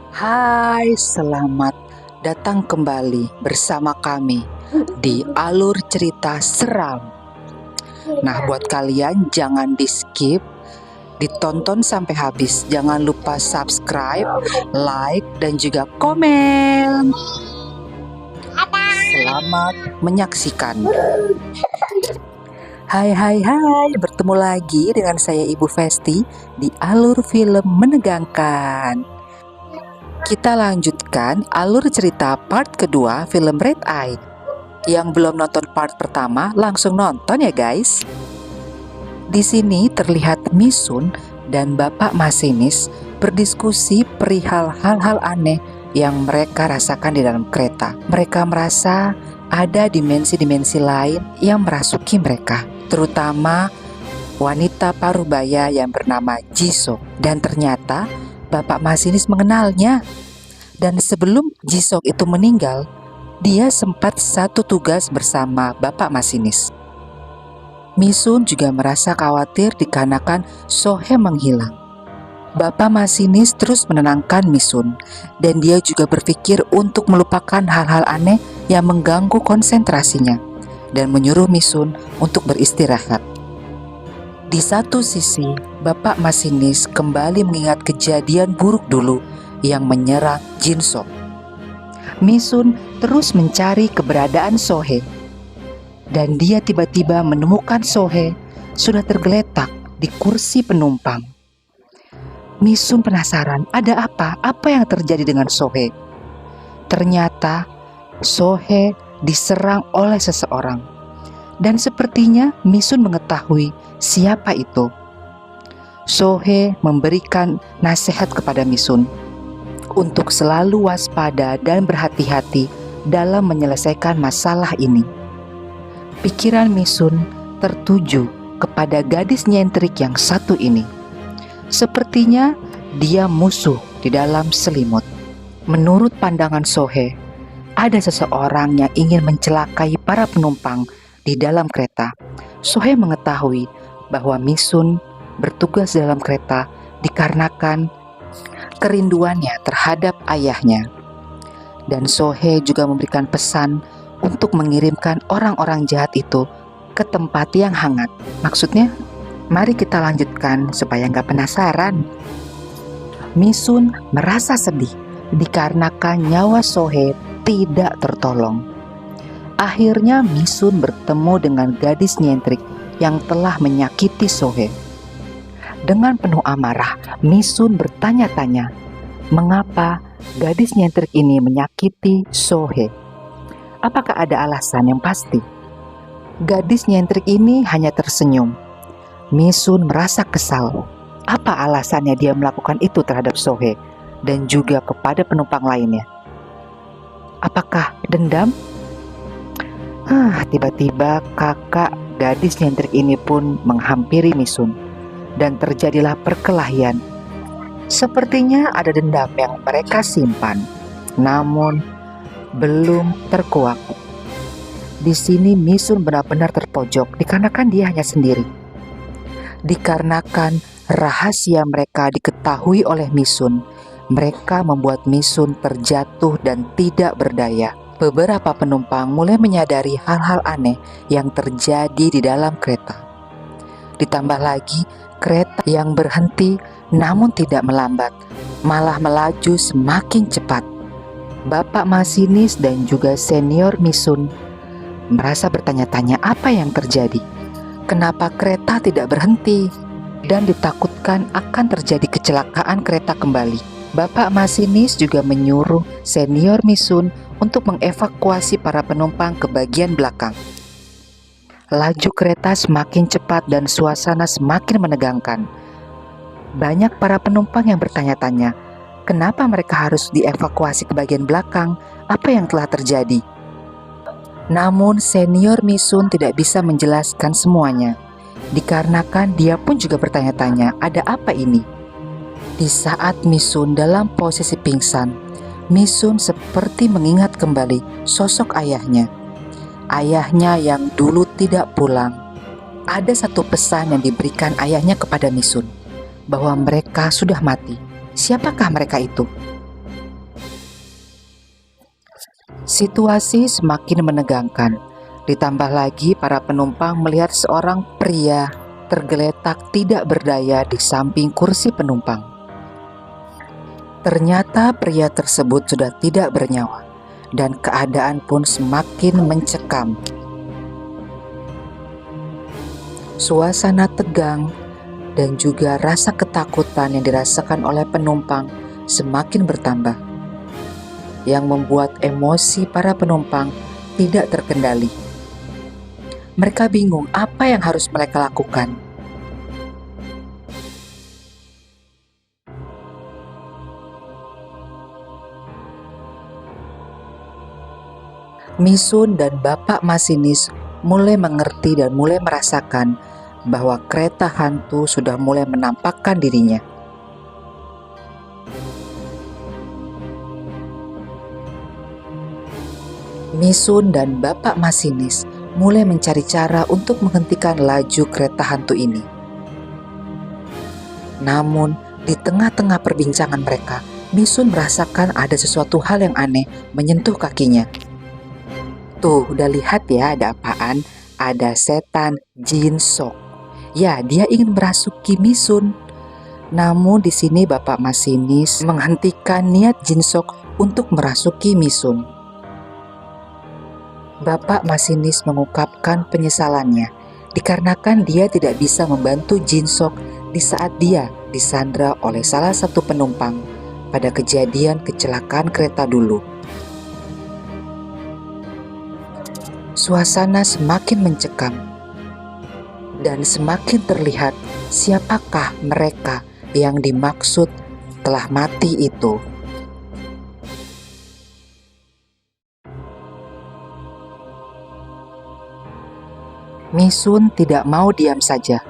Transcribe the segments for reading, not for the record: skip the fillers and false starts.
Hai, selamat datang kembali bersama kami di Alur Cerita Seram. Nah, buat kalian jangan di-skip, ditonton sampai habis. Jangan lupa subscribe, like, dan juga komen. Selamat menyaksikan. Hai, bertemu lagi dengan saya Ibu Festi di Alur Film Menegangkan. Kita lanjutkan alur cerita part kedua film Red Eye. Yang belum nonton part pertama langsung nonton ya guys. Di sini terlihat Misun dan Bapak Masinis berdiskusi perihal hal-hal aneh yang mereka rasakan di dalam kereta. Mereka merasa ada dimensi-dimensi lain yang merasuki mereka, terutama wanita parubaya yang bernama Jisoo. Dan ternyata Bapak Masinis mengenalnya. Dan sebelum Jisoo itu meninggal, dia sempat satu tugas bersama Bapak Masinis. Misun juga merasa khawatir dikarenakan Sohee menghilang. Bapak Masinis terus menenangkan Misun, dan dia juga berpikir untuk melupakan hal-hal aneh yang mengganggu konsentrasinya, dan menyuruh Misun untuk beristirahat. Di satu sisi, Bapak Masinis kembali mengingat kejadian buruk dulu yang menyerang Jinsoo. Misun terus mencari keberadaan Sohee, dan dia tiba-tiba menemukan Sohee sudah tergeletak di kursi penumpang. Misun penasaran, ada apa? Apa yang terjadi dengan Sohee? Ternyata Sohee diserang oleh seseorang, dan sepertinya Misun mengetahui siapa itu. Sohee memberikan nasihat kepada Misun untuk selalu waspada dan berhati-hati dalam menyelesaikan masalah ini. Pikiran Misun tertuju kepada gadis nyentrik yang satu ini. Sepertinya dia musuh di dalam selimut. Menurut pandangan Sohee, ada seseorang yang ingin mencelakai para penumpang di dalam kereta. Sohee mengetahui bahwa Misun bertugas dalam kereta dikarenakan kerinduannya terhadap ayahnya. Dan Sohee juga memberikan pesan untuk mengirimkan orang-orang jahat itu ke tempat yang hangat. Maksudnya, mari kita lanjutkan supaya nggak penasaran. Misun merasa sedih dikarenakan nyawa Sohee tidak tertolong. Akhirnya Misun bertemu dengan gadis nyentrik yang telah menyakiti Sohee. Dengan penuh amarah, Misun bertanya-tanya, mengapa gadis nyentrik ini menyakiti Sohee? Apakah ada alasan yang pasti? Gadis nyentrik ini hanya tersenyum. Misun merasa kesal. Apa alasannya dia melakukan itu terhadap Sohee dan juga kepada penumpang lainnya? Apakah dendam? Tiba-tiba kakak gadis nyentrik ini pun menghampiri Misun, dan terjadilah perkelahian. Sepertinya ada dendam yang mereka simpan, namun belum terkuak. Di sini Misun benar-benar terpojok dikarenakan dia hanya sendiri. Dikarenakan rahasia mereka diketahui oleh Misun, mereka membuat Misun terjatuh dan tidak berdaya. Beberapa penumpang mulai menyadari hal-hal aneh yang terjadi di dalam kereta. Ditambah lagi, kereta yang berhenti namun tidak melambat, malah melaju semakin cepat. Bapak Masinis dan juga senior Misun merasa bertanya-tanya apa yang terjadi. Kenapa kereta tidak berhenti? Dan ditakutkan akan terjadi kecelakaan kereta kembali. Bapak Masinis juga menyuruh senior Misun untuk mengevakuasi para penumpang ke bagian belakang. Laju kereta semakin cepat dan suasana semakin menegangkan. Banyak para penumpang yang bertanya-tanya, kenapa mereka harus dievakuasi ke bagian belakang? Apa yang telah terjadi? Namun senior Misun tidak bisa menjelaskan semuanya, dikarenakan dia pun juga bertanya-tanya, ada apa ini? Di saat Misun dalam posisi pingsan, Misun seperti mengingat kembali sosok ayahnya. Ayahnya yang dulu tidak pulang. Ada satu pesan yang diberikan ayahnya kepada Misun, bahwa mereka sudah mati. Siapakah mereka itu? Situasi semakin menegangkan. Ditambah lagi para penumpang melihat seorang pria tergeletak tidak berdaya di samping kursi penumpang. Ternyata pria tersebut sudah tidak bernyawa dan keadaan pun semakin mencekam. Suasana tegang dan juga rasa ketakutan yang dirasakan oleh penumpang semakin bertambah, yang membuat emosi para penumpang tidak terkendali. Mereka bingung apa yang harus mereka lakukan. Misun dan bapak masinis mulai mengerti dan mulai merasakan bahwa kereta hantu sudah mulai menampakkan dirinya. Misun dan bapak masinis mulai mencari cara untuk menghentikan laju kereta hantu ini. Namun, di tengah-tengah perbincangan mereka, Misun merasakan ada sesuatu hal yang aneh menyentuh kakinya. Tuh, udah lihat ya ada apaan? Ada setan Jin Sok. Ya, dia ingin merasuki Misun. Namun di sini bapak masinis menghentikan niat Jin Sok untuk merasuki Misun. Bapak masinis mengungkapkan penyesalannya dikarenakan dia tidak bisa membantu Jin Sok di saat dia disandra oleh salah satu penumpang pada kejadian kecelakaan kereta dulu. Suasana semakin mencekam dan semakin terlihat siapakah mereka yang dimaksud telah mati itu. Misun tidak mau diam saja.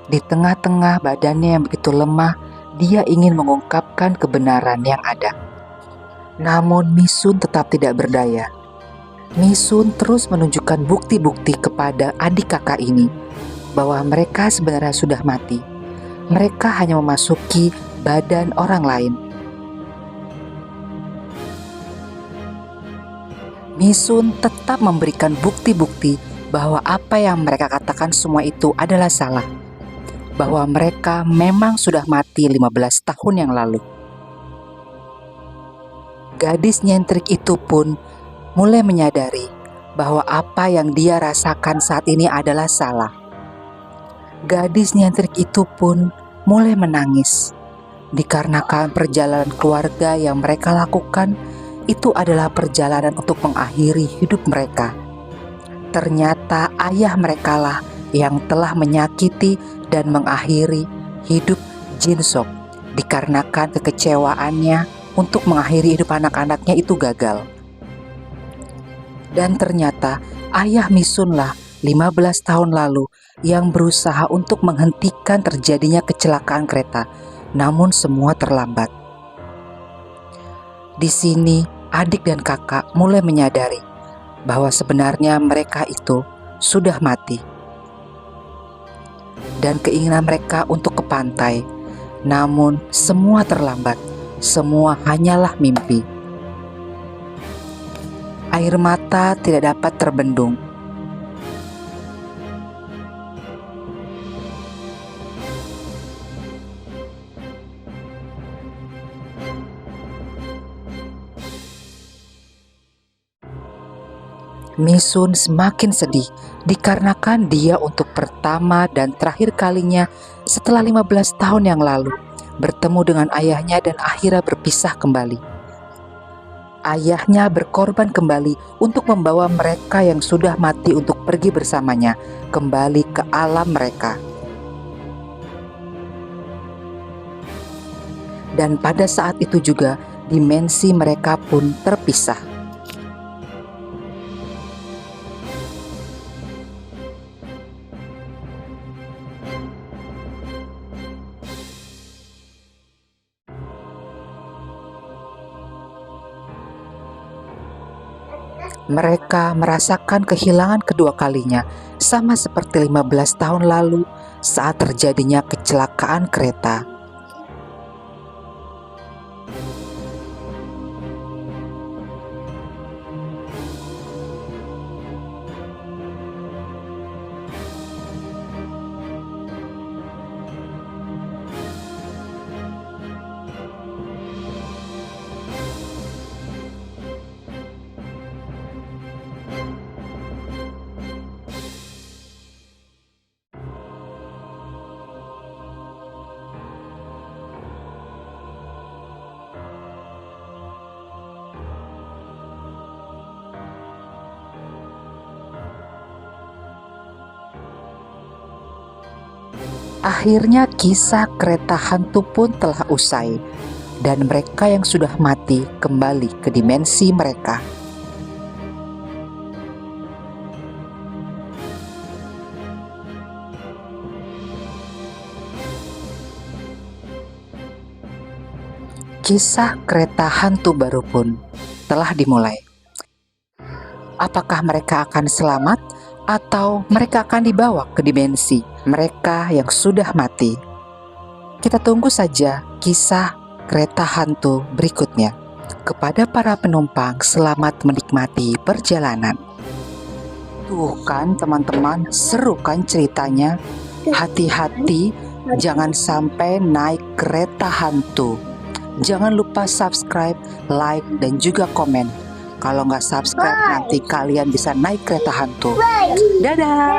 Di tengah-tengah badannya yang begitu lemah, dia ingin mengungkapkan kebenaran yang ada. Namun Misun tetap tidak berdaya. Misun terus menunjukkan bukti-bukti kepada adik kakak ini bahwa mereka sebenarnya sudah mati. Mereka hanya memasuki badan orang lain. Misun tetap memberikan bukti-bukti bahwa apa yang mereka katakan semua itu adalah salah. Bahwa mereka memang sudah mati 15 tahun yang lalu. Gadis nyentrik itu pun mulai menyadari bahwa apa yang dia rasakan saat ini adalah salah. Gadis nyentrik itu pun mulai menangis dikarenakan perjalanan keluarga yang mereka lakukan itu adalah perjalanan untuk mengakhiri hidup mereka. Ternyata ayah mereka lah yang telah menyakiti dan mengakhiri hidup Jin Sok dikarenakan kekecewaannya untuk mengakhiri hidup anak-anaknya itu gagal. Dan ternyata ayah Misun lah 15 tahun lalu yang berusaha untuk menghentikan terjadinya kecelakaan kereta, namun semua terlambat. Di sini adik dan kakak mulai menyadari bahwa sebenarnya mereka itu sudah mati. Dan keinginan mereka untuk ke pantai, namun semua terlambat, semua hanyalah mimpi. Air mata tidak dapat terbendung. Misun semakin sedih dikarenakan dia untuk pertama dan terakhir kalinya setelah 15 tahun yang lalu bertemu dengan ayahnya dan akhirnya berpisah kembali. Ayahnya berkorban kembali untuk membawa mereka yang sudah mati untuk pergi bersamanya kembali ke alam mereka. Dan pada saat itu juga dimensi mereka pun terpisah. Mereka merasakan kehilangan kedua kalinya, sama seperti 15 tahun lalu saat terjadinya kecelakaan kereta. Akhirnya kisah kereta hantu pun telah usai, dan mereka yang sudah mati kembali ke dimensi mereka. Kisah kereta hantu baru pun telah dimulai. Apakah mereka akan selamat atau mereka akan dibawa ke dimensi mereka yang sudah mati? Kita tunggu saja kisah kereta hantu berikutnya. Kepada para penumpang, selamat menikmati perjalanan. Tuh kan teman-teman, seru kan ceritanya? Hati-hati, jangan sampai naik kereta hantu. Jangan lupa subscribe, like, dan juga komen. Kalau nggak subscribe, nanti kalian bisa naik kereta hantu. Dadah!